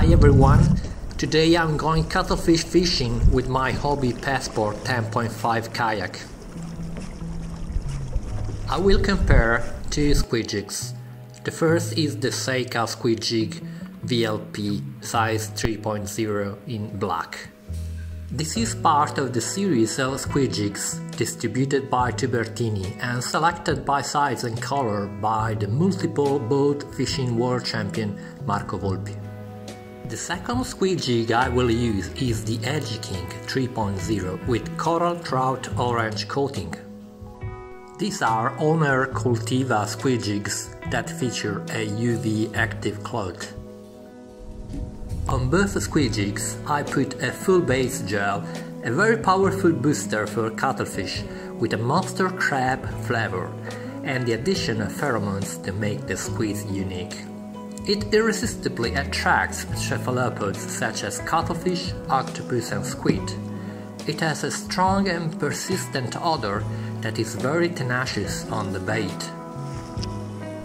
Hi everyone, today I'm going cuttlefish fishing with my Hobby Passport 10.5 kayak. I will compare two squid jigs. The first is the Seika Squid Jig VLP size 3.0 in black. This is part of the series of squid jigs distributed by Tubertini and selected by size and color by the multiple boat fishing world champion Marco Volpi. The second squid jig I will use is the Egiking 3.0 with coral trout orange coating. These are Honor Cultiva squid jigs that feature a UV active cloth. On both squid jigs I put a full base gel, a very powerful booster for cuttlefish with a monster crab flavor and the addition of pheromones to make the squid unique. It irresistibly attracts cephalopods such as cuttlefish, octopus and squid. It has a strong and persistent odor that is very tenacious on the bait.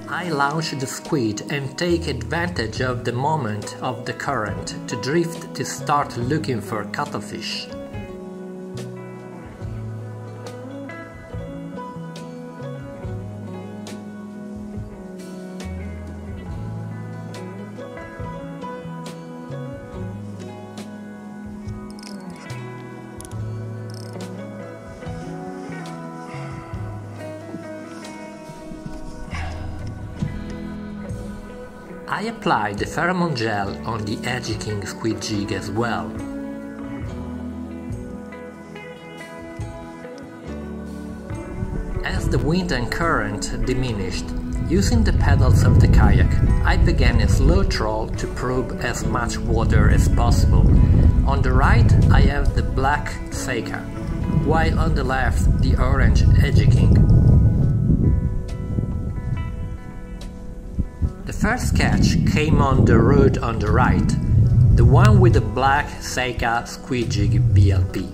I launch the squid and take advantage of the moment of the current to drift to start looking for cuttlefish. I applied the pheromone gel on the Egiking squid jig as well. As the wind and current diminished, using the pedals of the kayak, I began a slow troll to probe as much water as possible. On the right I have the black Seika, while on the left the orange Egiking. The first catch came on the road on the right, the one with the black Seika Squid Jig VLP.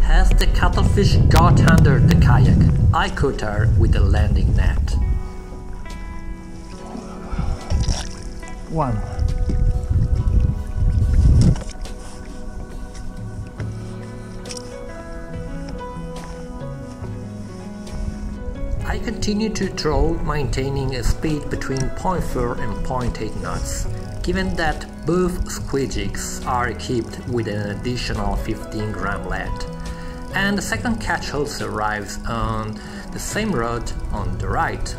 As the cuttlefish got under the kayak, I caught her with a landing net. One. I continue to troll, maintaining a speed between 0.4 and 0.8 knots, given that both squid jigs are equipped with an additional 15 gram lead. And the second catch also arrives on the same rod on the right.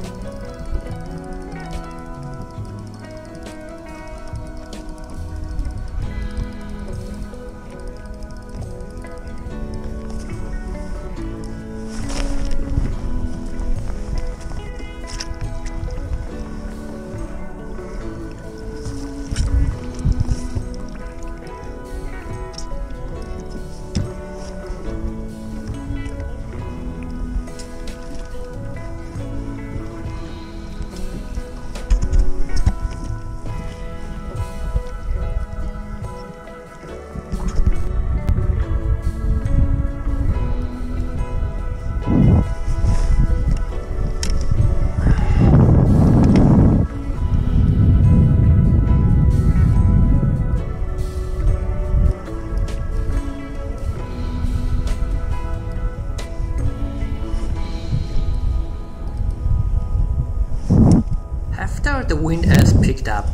After the wind has picked up,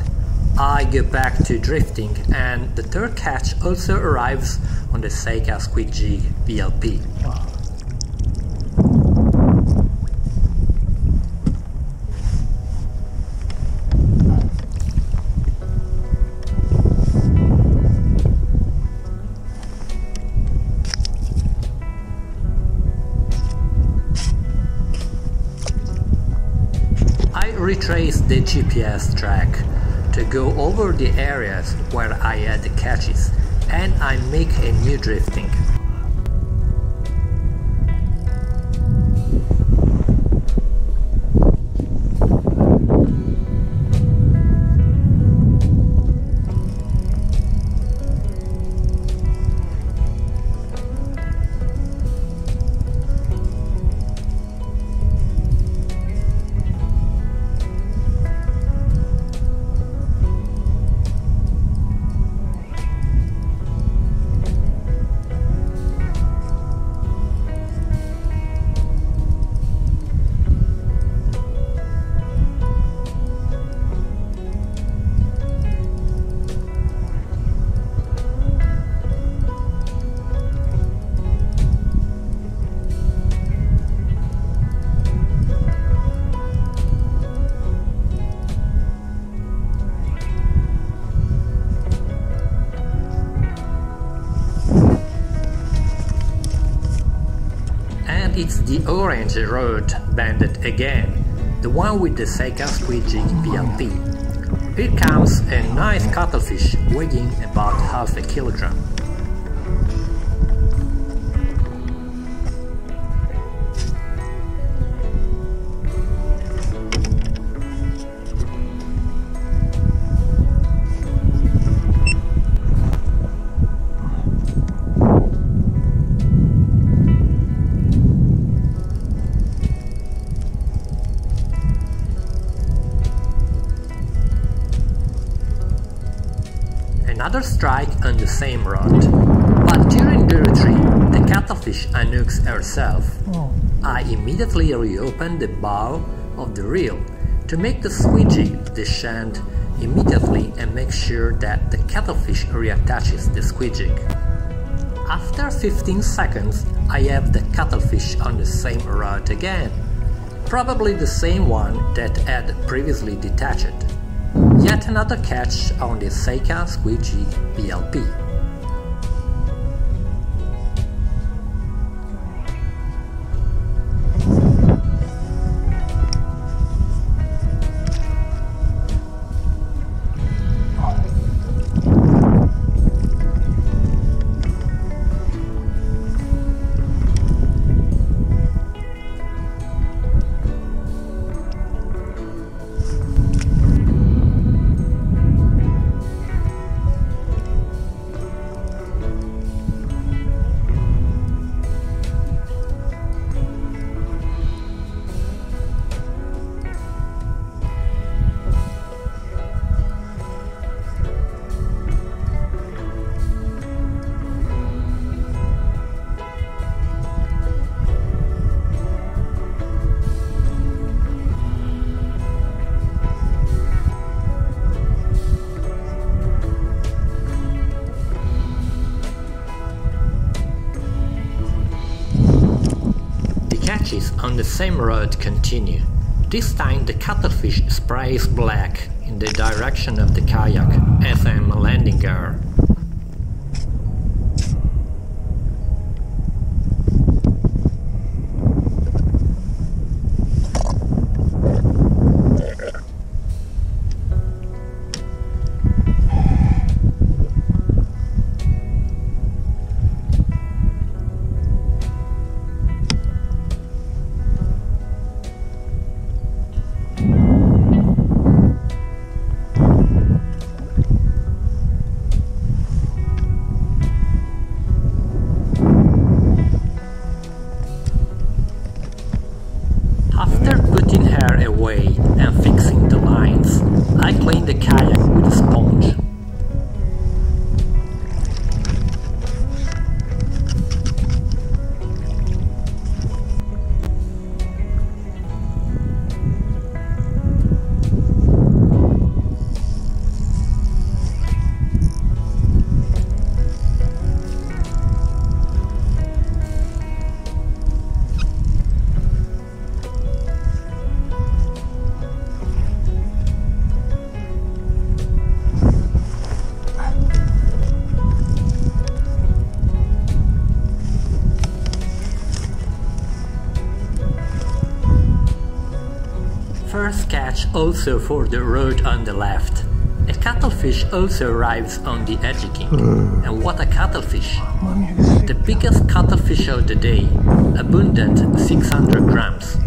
I go back to drifting and the third catch also arrives on the Seika Squid Jig VLP. Retrace the GPS track to go over the areas where I had the catches and I make a new drifting. the orange rod banded again, the one with the Seika squid jig VLP. Here comes a nice cuttlefish weighing about half a kilogram. Another strike on the same rod, but during the retrieve, the cuttlefish unnooks herself. I immediately reopen the bow of the reel to make the squid jig descend immediately and make sure that the cuttlefish reattaches the squid jig. After 15 seconds, I have the cuttlefish on the same rod again, probably the same one that had previously detached. Yet another catch on the Seika squid jig VLP. Catches on the same rod continue. This time the cuttlefish sprays black in the direction of the kayak as I'm landing her. Away and fixing the lines, I clean the kayak with a sponge. First catch also for the rod on the left. A cuttlefish also arrives on the edging. And what a cuttlefish! The biggest cuttlefish of the day, abundant 600 grams.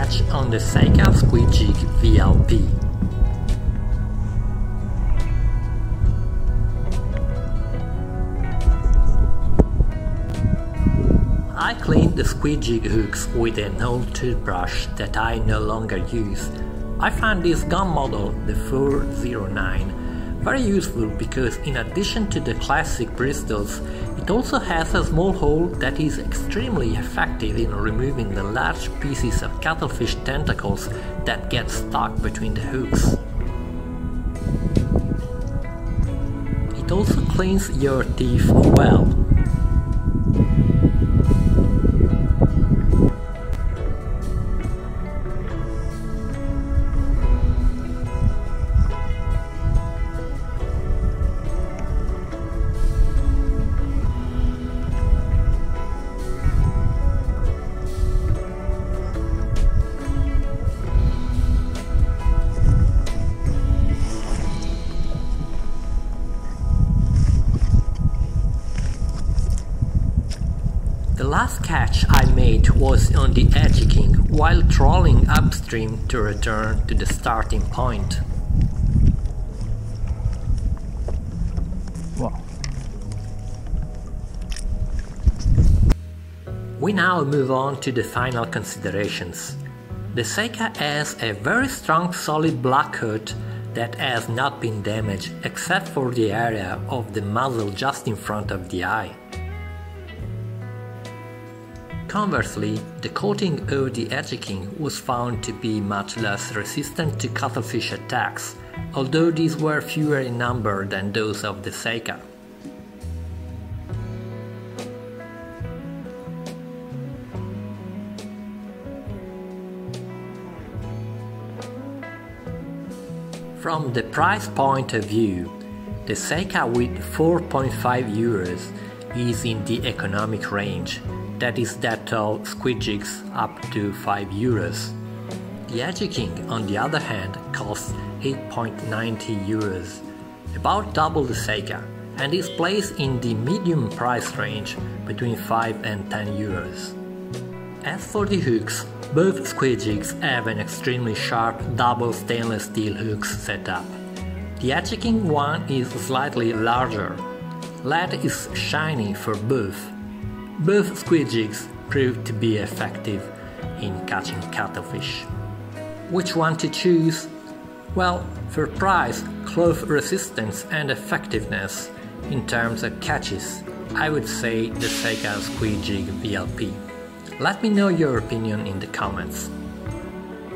catch on the Seika Squid Jig VLP. I cleaned the squid jig hooks with an old toothbrush that I no longer use. I found this gun model, the 409, very useful because in addition to the classic bristles, it also has a small hole that is extremely effective in removing the large pieces of cuttlefish tentacles that get stuck between the hooks. It also cleans your teeth well. The last catch I made was on the Edgy King while trolling upstream to return to the starting point. Wow. We now move on to the final considerations. The Seika has a very strong solid black coat that has not been damaged except for the area of the muzzle just in front of the eye. Conversely, the coating of the Edgy King was found to be much less resistant to cuttlefish attacks, although these were fewer in number than those of the Seika. From the price point of view, the Seika with 4.5 euros is in the economic range. That is that of squid jigs up to 5 euros. The Edgy King, on the other hand, costs 8.90 euros, about double the Seika, and is placed in the medium price range between 5 and 10 euros. As for the hooks, both squid jigs have an extremely sharp double stainless steel hooks setup. The Edgy King one is slightly larger. Lead is shiny for both. Both squid jigs proved to be effective in catching cuttlefish. Which one to choose? Well, for price, cloth resistance and effectiveness in terms of catches, I would say the Seika Squid Jig VLP. Let me know your opinion in the comments.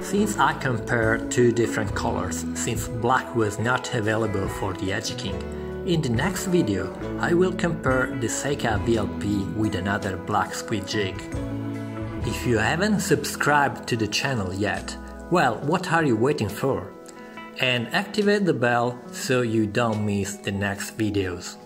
Since I compared two different colors, since black was not available for the Edgy King, in the next video I will compare the Seika VLP with another black squid jig. If you haven't subscribed to the channel yet, well, what are you waiting for? And activate the bell so you don't miss the next videos.